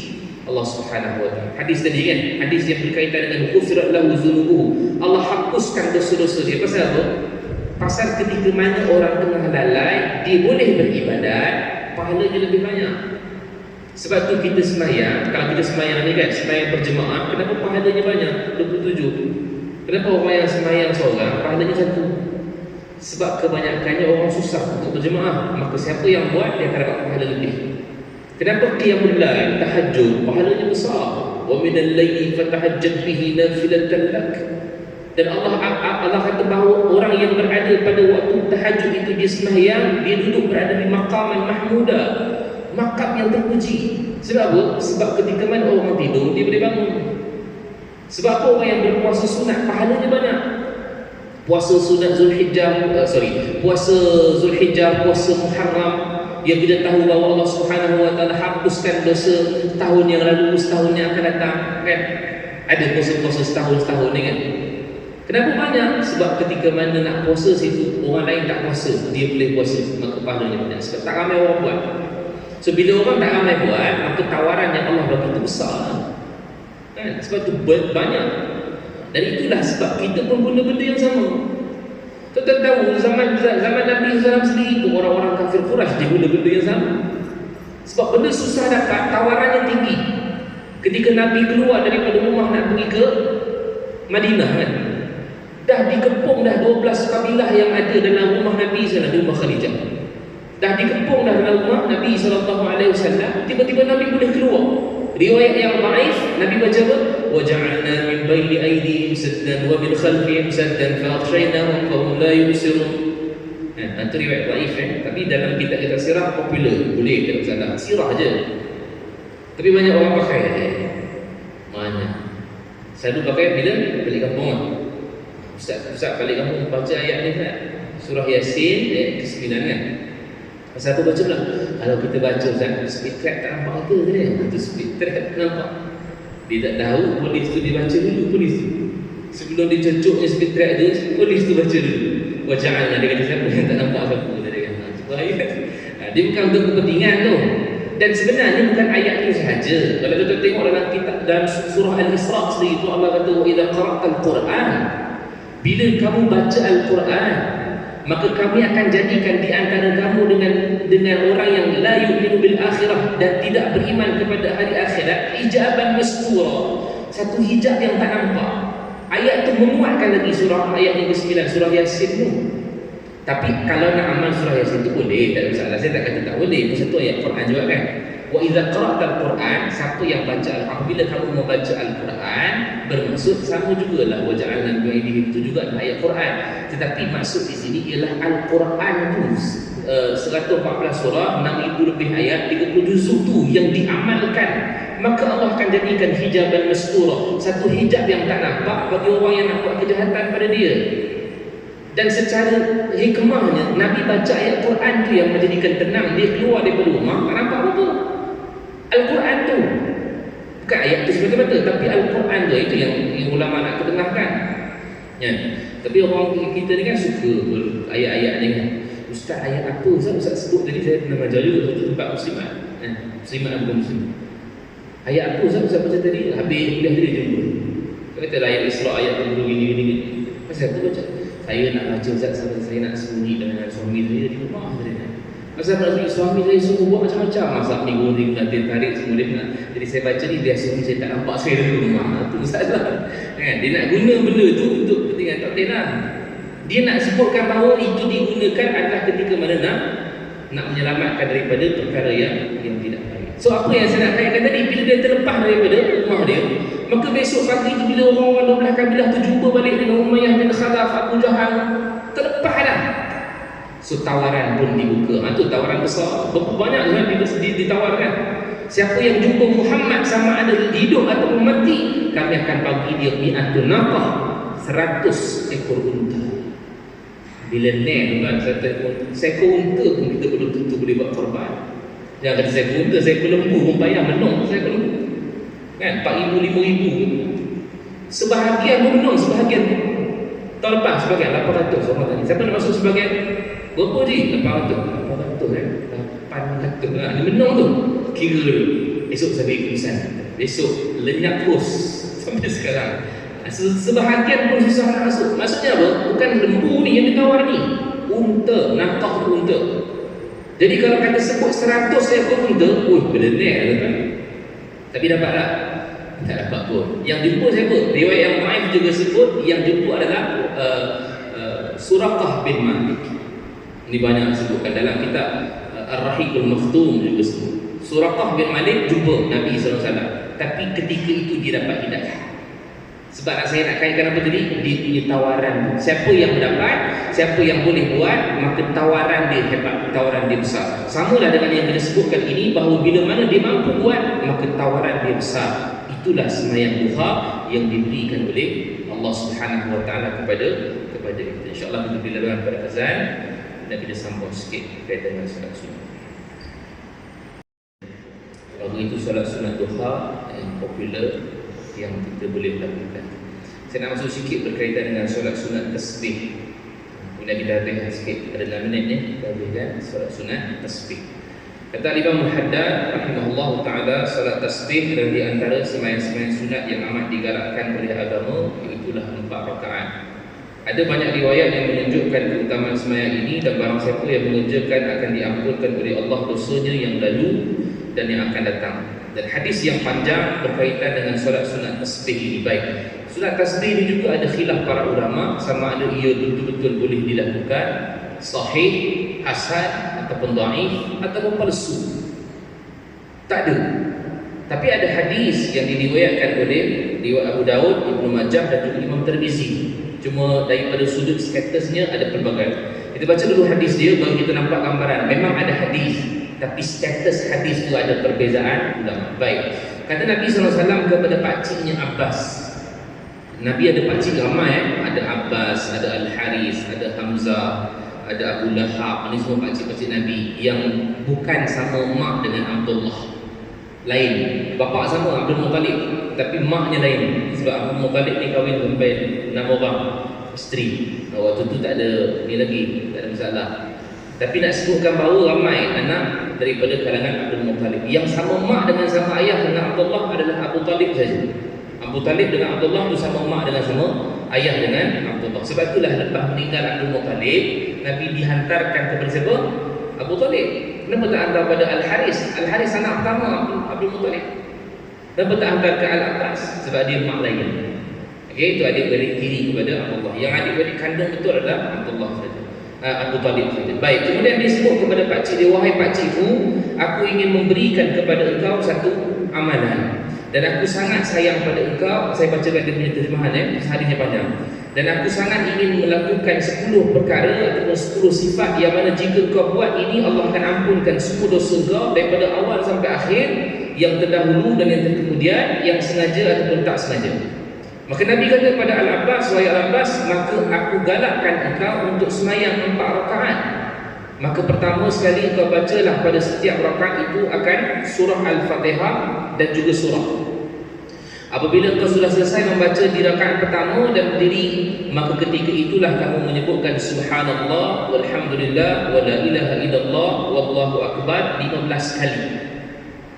Allah Subhanahu wa taala. Hadis tadi kan, hadis yang berkaitan dengan ghufrat lahu dzunubuhu. Allah hapuskan dosa-dosa dia. Pasal apa? Pasal ketika mana orang tengah lalai, dia boleh beribadat, pahalanya lebih banyak. Sebab tu kita sembahyang, kalau kita sembahyang ni kan, sembahyang berjemaah, kenapa pahalanya banyak? 27. Kenapa orang yang sembahyang seorang pahalanya 1? Sebab kebanyakannya orang susah untuk berjemaah, maka siapa yang buat dia akan dapat pahala lebih. Kenapa qiyamul lail, tahajud, pahalanya besar. Wa minal laili fatahajjad bihi nafilatan lak. Dan Allah kata bahawa orang yang berada pada waktu tahajud itu dia sembahyang, dia duduk berada di maqaman mahmuda, makam yang terpuji. Sebab apa? Sebab ketika mana orang tidur dia boleh bangun. Sebab apa? Orang yang berpuasa sunat pahalanya banyak. Puasa sunat Zulhijjah, puasa Zulhijjah, puasa Muharram, dia bila tahu bahawa Allah Subhanahu wa taala hapuskan dosa tahun yang lalu, setahun yang akan datang kan. Ada puasa-puasa setahun ni kan. Kenapa banyak? Sebab ketika mana nak puasa situ orang lain tak puasa, dia boleh puasa, maka pahalanya banyak. Sebab tak ramai orang buat. So bila orang tak ramai buat, maka tawaran yang Allah bagi itu besar kan? Sebab itu banyak. Dan itulah sebab kita pun guna benda yang sama. Kita tahu zaman Nabi SAW sendiri itu orang-orang kafir Quraisy dia guna benda yang sama. Sebab benda susah dapat, tawarannya tinggi. Ketika Nabi keluar daripada rumah nak pergi ke Madinah kan, dah dikepung dah 12 kabilah yang ada dalam rumah Nabi SAW, di rumah Khadijah. Dah dikepung dah dalam rumah Nabi SAW. Tiba-tiba Nabi boleh keluar. Riwayat yang dhaif, Nabi baca apa? وَجَعَلْنَا مِنْ بَيْنِ أَيْدِيهِمْ سَدًّا وَمِنْ خَلْفِهِمْ سَدًّا فَأَغْشَيْنَاهُمْ فَهُمْ لَا يُبْصِرُونَ. Itu riwayat dhaif tapi dalam kitab-kitab sirah popular, boleh tak salah. Sirah je. Tapi banyak orang pakai. Mana? Selalu pakai bila balik kampung. Ustaz balik kampung baca ayat ni kan? Surah Yasin ayat ke-9 kan? Pasal apa baca pula? Kalau kita baca Ustaz, speed track tak nampak apa ke dia? Itu speed track nampak. Dia tak tahu, polis tu dia baca dulu, polis tu. Sebelum dia cecuknya speed track tu, polis tu baca dulu. Waja'alna, dia kata siapa yang tak nampak apa-apa. Dia kata, itu ayat. Dia bukan untuk kepentingan tu. Dan sebenarnya bukan ayat itu sahaja. Kalau kita tengok dalam kitab dan surah Al-Isra sendiri itu Allah kata wa idza qara'tal Quran, bila kamu baca Al-Quran, maka kami akan jadikan di antara kamu dengan orang yang la yu'minu bil akhirah dan tidak beriman kepada hari akhirat, hijaban mastura, satu hijab yang tak nampak. Ayat itu menguatkan lagi surah ayat yang ke-9 surah Yasin tu. Tapi kalau nak amal surah Yasin itu boleh, tak ada masalah. Saya tak kata tak boleh. Satu ayat Quran juga kan. Wa idza qara'tal Quran, siapa yang baca apabila kamu membaca Al-Quran, bermaksud sama jugalah wa ja'alna bi'aidihi, itu juga ayat Quran. Tetapi maksud di sini ialah Al-Quran tu 114 surah, 6000 lebih ayat, 30 juzuk tu yang diamalkan. Maka Allah akan jadikan hijaban mastura, satu hijab yang tak nampak bagi orang yang nak buat kejahatan pada dia. Dan secara hikmahnya Nabi baca ayat Quran tu yang menjadikan tenang dia keluar daripada rumah, tak nampak apa-apa. Al-Quran tu bukan ayat tu semata-mata, tapi Al-Quran tu itu yang ulama nak ketengahkan ya. Tapi orang kita ni kan suka ayat-ayat ni kan. Ustaz ayat apa Ustaz sebut tadi, saya pernah belajar juga satu tempat muslimat muslimat bukan muslim. Ayat apa Ustaz baca tadi, habis kuliah dia jumpa. Dia kata ayat Isra ayat begini. Pasal tu baca, saya nak baca Ustaz sampai saya nak sembunyi dengan suami saya di rumah dia. Pasal nak suami saya suruh buat macam-macam, masak ni goreng, nanti tarik semua dia nak. Jadi saya baca ni biar suami saya tak nampak saya di rumah. Itu salah kan? Dia nak guna benda tu untuk kepentingan tak tenang. Dia nak sebutkan bahawa itu digunakan adalah ketika mana nak menyelamatkan daripada perkara yang tidak baik. So apa yang saya nak katakan tadi, bila dia terlepas daripada rumah dia, maka besok pagi tu bila orang-orang 12 kabilah tu jumpa balik dengan Umayyah bin Khalaf, Abu Jahal, terlepas dah. So tawaran pun dibuka. Itu tawaran besar. Berapa banyak kan ditawarkan. Siapa yang jumpa Muhammad sama ada hidup atau mati, kami akan bagi dia mi'atun naqah, 100 ekor unta. Milioner tu kan, seekor unta pun kita belum tentu boleh buat korban. Yang kata seekor unta, seekor lembu pun payah menang seekor lembu. Kan, 4,000, 5,000. Sebahagian pun menang, sebahagian pun. Tahun lepas sebagian 800 orang tadi. Siapa nak masuk sebagian? Berapa je? 800 kan? 800 lah. Dia menang tu. Kira dulu. Esok saya beri keputusan. Esok lenyap terus sampai sekarang. Sebahagian pun susah nak masuk. Maksudnya apa? Bukan lembu ni yang ditawar ni. Unta, nakah unta. Jadi kalau kata sebut 100 ekor unta, benar kan? Tapi dapat tak? Tak dapat pun. Yang jumpa siapa? Riwayat yang Mu'aif juga sebut yang jumpa adalah Suraqah bin Malik. Ini banyak sebutkan dalam kitab Ar-Rahiqul Makhtum juga sebut. Suraqah bin Malik jumpa Nabi SAW. Tapi ketika itu dia dapat hidayah. Sebab saya nak kaitkan apa tadi? Dia punya tawaran. Siapa yang mendapat, siapa yang boleh buat, maka tawaran dia hebat, tawaran dia besar. Samalah dengan yang kita sebutkan ini, bahawa bila mana dia mampu buat, maka tawaran dia besar. Itulah sembahyang duha yang diberikan oleh Allah Subhanahu Wa Taala kepada kita. InsyaAllah kita bila dalam pada azan dan kita sambung sikit berkaitan dengan solat sunat. Kalau itu solat sunat duha yang popular yang kita boleh lakukan. Saya nak masuk sikit berkaitan dengan solat sunat tasbih. Kemudian kita habiskan sikit, ada 6 minit ni kita habiskan solat sunat tasbih. Kata Imam Muhaddad rahimahullah ta'ala, solat tasbih dan di antara sembahyang-sembahyang sunat yang amat digalakkan oleh agama, iaitulah 4 rakaat. Ada banyak riwayat yang menunjukkan keutamaan sembahyang ini, dan barang siapa yang mengerjakan akan diampunkan oleh Allah dosanya yang lalu dan yang akan datang. Dan hadis yang panjang berkaitan dengan solat sunat tasbih ini baik. Sunat tasbih ini juga ada khilaf para ulama, sama ada ia betul-betul boleh dilakukan, sahih, hasan ataupun dhaif ataupun palsu. Tak ada. Tapi ada hadis yang diriwayatkan oleh riwayat Abu Daud, Ibnu Majah dan juga Imam Tirmizi. Cuma daripada sudut statusnya ada pelbagai. Kita baca dulu hadis dia bagi kita nampak gambaran. Memang ada hadis, tapi status hadis itu ada perbezaan ulama. Baik. Kata Nabi SAW kepada pakciknya Abbas. Nabi ada pakcik ramai, ada Abbas, ada Al-Haris, ada Hamzah, ada Abu Lahab. Ini semua pakcik-pakcik Nabi yang bukan sama mak dengan Abdullah. Lain. Bapa sama Abdul Muttalib, tapi maknya lain. Sebab Abdul Muttalib ni kahwin sampai 6 orang isteri. Waktu tu tak ada ni lagi, tak ada masalah. Tapi nak sebutkan bahawa ramai anak daripada kalangan Abdul Muttalib. Yang sama mak dengan sama ayah dengan Abdullah adalah Abu Talib saja. Abu Talib dengan Abdullah itu sama mak dengan sama ayah dengan Abdullah. Sebab itulah lepas meninggal Abdul Muttalib, Nabi dihantarkan kepada siapa? Abu Talib. Kenapa tak hantar pada Al-Haris? Al-Haris anak pertama Abdul Muttalib. Kenapa tak hantar ke Al-Abbas? Sebab dia mak lain. Okey, itu adik-beradik tiri kepada Abdullah. Yang adik-beradik kandung betul adalah Abdullah saja. Abu Talib saja. Baik, kemudian disebut kepada pakcik dia, wahai pakcikku, aku ingin memberikan kepada engkau satu amalan. Dan aku sangat sayang pada engkau. Saya bacakan dia punya terjemahan, hadisnya panjang. Dan aku sangat ingin melakukan 10 perkara ataupun 10 sifat yang mana jika kau buat ini, Allah akan ampunkan semua dosa kau daripada awal sampai akhir, yang terdahulu dan yang terkemudian, yang sengaja ataupun tak sengaja. Maka Nabi kata kepada Al-Abbas, wahai Al-Abbas, maka aku galakkan engkau untuk semayang 4 rakaat. Maka pertama sekali engkau bacalah pada setiap rakaat itu akan surah Al-Fatihah dan juga surah. Apabila engkau sudah selesai membaca di rakaat pertama dan berdiri, maka ketika itulah kamu menyebutkan subhanallah walhamdulillah wa la ilaha illallah wallahu akbar 15 kali.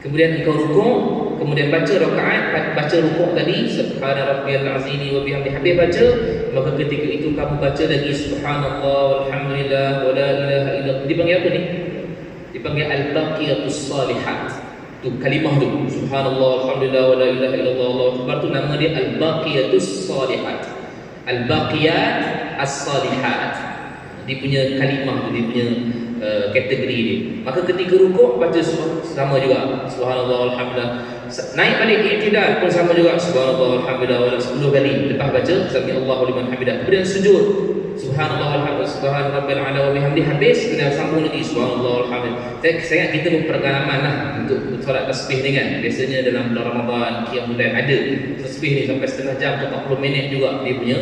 Kemudian engkau rukuk, kemudian baca rakaat, baca rukuk tadi subhana rabbiyal azim wa bihamdihi, habis baca, maka ketika itu kamu baca lagi subhanallah walhamdulillah wa la ilaha illallah. Dipanggil apa ni? Dipanggil al-baqiyatus salihat. Tu kalimah tu subhanallah alhamdulillah wa la ilaha illallah Allahu akbar, tu nama dia al-baqiyatus salihat. Al-baqiyat as-salihat. Dia punya kalimah tu, dia punya kategori dia. Maka ketika rukuk baca sama juga subhanallah alhamdulillah. Naik balik i'tidal pun sama juga subhanallah alhamdulillah 10 kali. Lepas baca sami Allahu liman hamidah. Kemudian sujud subhanallah alhamdulillah subhana rabbil ala wa bihamdihi, habis kena sambung lagi subhanallah alhamdulillah. Saya ingat kita berpengalaman lah untuk solat tasbih ni kan. Biasanya dalam bulan Ramadan, qiyamul lail ada tasbih ni sampai setengah jam atau 40 minit juga dia punya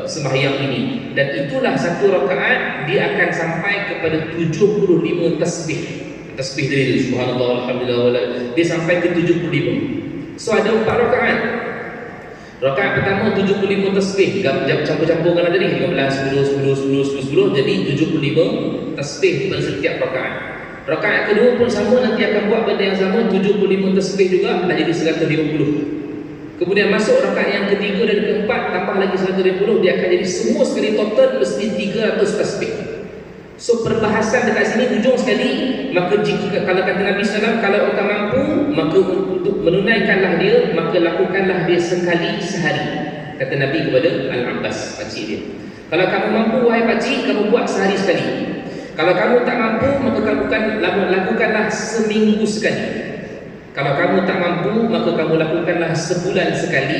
sembahyang ini. Dan itulah satu rakaat dia akan sampai kepada 75 tasbih. Tasbih dari itu, subhanallah, alhamdulillah, dia sampai ke 75. So ada 4 rakaat. Rakaat pertama 75 tasbih, campur-campurkan tadi 15, 10, jadi 75 tasbih pada setiap rakaat. Rakaat kedua pun sama, nanti akan buat benda yang sama, 75 tasbih juga, dah jadi 150. Kemudian masuk rakaat yang ketiga dan keempat, tambah lagi 150, dia akan jadi semua sekali total mesti 300 tasbih. So perbahasan dekat sini ujung sekali, maka jika kalau kata Nabi SAW, kalau engkau mampu, maka untuk menunaikanlah dia, maka lakukanlah dia sekali sehari. Kata Nabi kepada Al-Abbas, pakcik dia. Kalau kamu mampu wahai pakcik, kamu buat sehari sekali. Kalau kamu tak mampu, maka kamu lakukanlah seminggu sekali. Kalau kamu tak mampu, maka kamu lakukanlah sebulan sekali.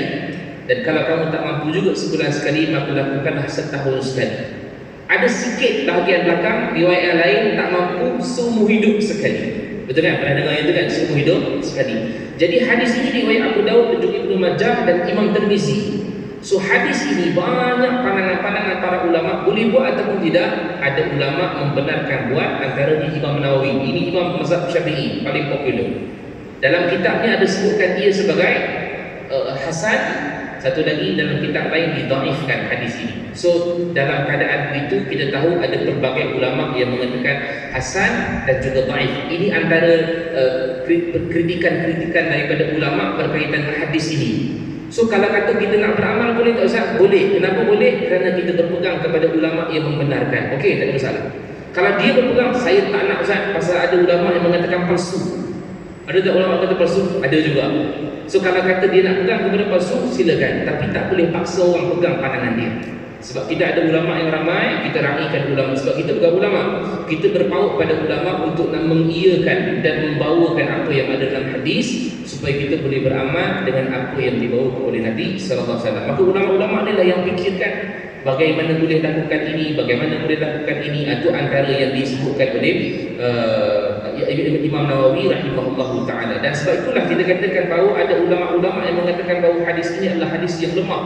Dan kalau kamu tak mampu juga sebulan sekali, maka lakukanlah setahun sekali. Ada sikit bahagian belakang riwayat yang lain tak mampu seumur hidup sekali. Betul kan? Pernah dengar yang itu kan? Seumur hidup sekali. Jadi hadis ini riwayat Abu Daud dan juga Ibnu Majah dan Imam Tirmizi. So hadis ini banyak pandangan-pandangan para ulama, boleh buat ataupun tidak. Ada ulama membenarkan buat, antaranya Imam Nawawi. Ini Imam mazhab Syafi'i paling popular. Dalam kitabnya ada sebutkan dia sebagai hasan. Satu lagi dalam kitab lain didhaifkan hadis ini. So dalam keadaan itu kita tahu ada pelbagai ulama yang mengatakan hasan dan juga dhaif. Ini antara kritikan-kritikan daripada ulama berkaitan dengan hadis ini. So kalau kata kita nak beramal boleh tak Ustaz? Boleh. Kenapa boleh? Kerana kita berpegang kepada ulama yang membenarkan. Okey, tak ada masalah. Kalau dia berpegang, saya tak nak Ustaz, pasal ada ulama yang mengatakan palsu. Ada tak ulama kata palsu? Ada juga. So kalau kata dia nak pegang kepada palsu, silakan. Tapi tak boleh paksa orang pegang pandangan dia. Sebab kita ada ulama yang ramai, kita raikan ulama. Sebab kita bukan ulama, kita berpaut pada ulama untuk nak mengiyakan dan membawakan apa yang ada dalam hadis, supaya kita boleh beramal dengan apa yang dibawa oleh Nabi sallallahu alaihi wasallam. Maka ulama-ulama inilah yang fikirkan bagaimana boleh lakukan ini, bagaimana boleh lakukan ini. Itu antara yang disebutkan oleh Imam Nawawi rahimahullahu ta'ala. Dan sebab itulah kita katakan bahawa ada ulama-ulama yang mengatakan bahawa hadis ini adalah hadis yang lemah,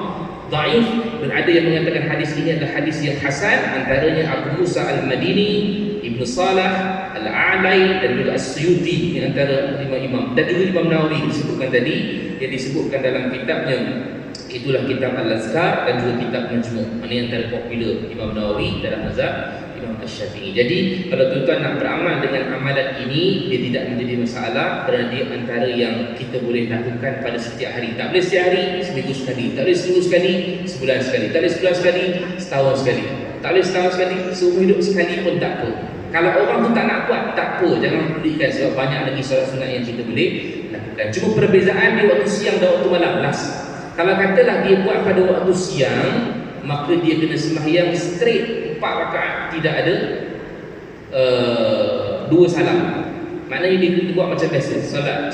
dhaif, dan ada yang mengatakan hadis ini adalah hadis yang hasan. Antaranya Abu Musa Al-Madini, Ibn Salah, Al-A'lai dan juga As-Suyuti, di antara 5 imam. Dan juga Imam Nawawi disebutkan tadi, yang disebutkan dalam kitabnya, itulah kitab Al-Azkar dan juga kitab Majmu'. Ini antara popular Imam Nawawi dalam mazhab Imam Asy-Syafi'i. Jadi kalau tuan-tuan nak beramal dengan amalan ini, dia tidak menjadi masalah kerana dia antara yang kita boleh lakukan pada setiap hari. Tak boleh setiap hari, seminggu sekali. Tak boleh seminggu sekali, sebulan sekali. Tak boleh sebulan sekali, setahun sekali. Tak boleh setahun sekali, seumur hidup sekali pun tak apa. Kalau orang tu tak nak buat, tak apa, jangan pedulikan, sebab banyak lagi solat sunat yang kita boleh lakukan. Cuma perbezaan di waktu siang dan waktu malam. Kalau katalah dia buat pada waktu siang, maka dia kena sembahyang straight 4 rakaat, tidak ada 2 salam. Maknanya dia kena buat macam biasa,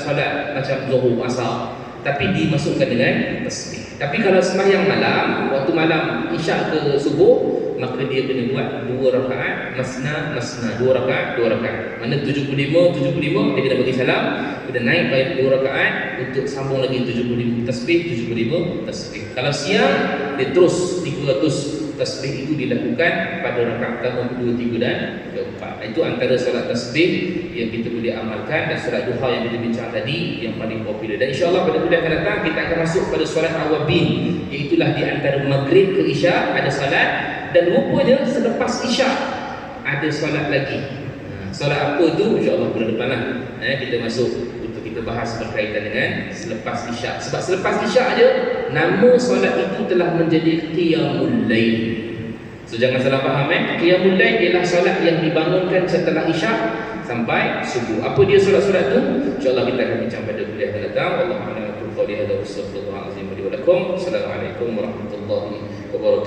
solat macam Zuhur, Asar, tapi dimasukkan dengan tasbih. Tapi kalau sembahyang malam, waktu malam Isyak ke Subuh, maka dia kena buat 2 rakaat masna, 2 rakaat. Mana 75 dia kena bagi salam, kemudian naik balik 2 rakaat untuk sambung lagi 75 tasbih. Kalau siang dia terus 300 tasbih itu dilakukan pada rakaat pertama, kedua, tiga dan keempat. Itu antara solat tasbih yang kita boleh amalkan, dan solat duha yang kita bincang tadi yang paling popular. Dan insya-Allah pada bulan akan datang kita akan masuk pada solat awabin, iaitulah di antara maghrib ke isyak ada solat, dan rupanya selepas isyak ada solat lagi. Solat apa tu? InsyaAllah bulan depan lah kita masuk untuk kita bahas berkaitan dengan selepas isyak. Sebab selepas isyak aja nama solat itu telah menjadi qiyamul lail. So jangan salah faham qiyamul lail ialah solat yang dibangunkan setelah isyak sampai subuh. Apa dia solat-solat tu? InsyaAllah kita akan bincang pada kuliah akan datang. Wallahu a'lam bishawab. Assalamualaikum warahmatullahi wabarakatuh.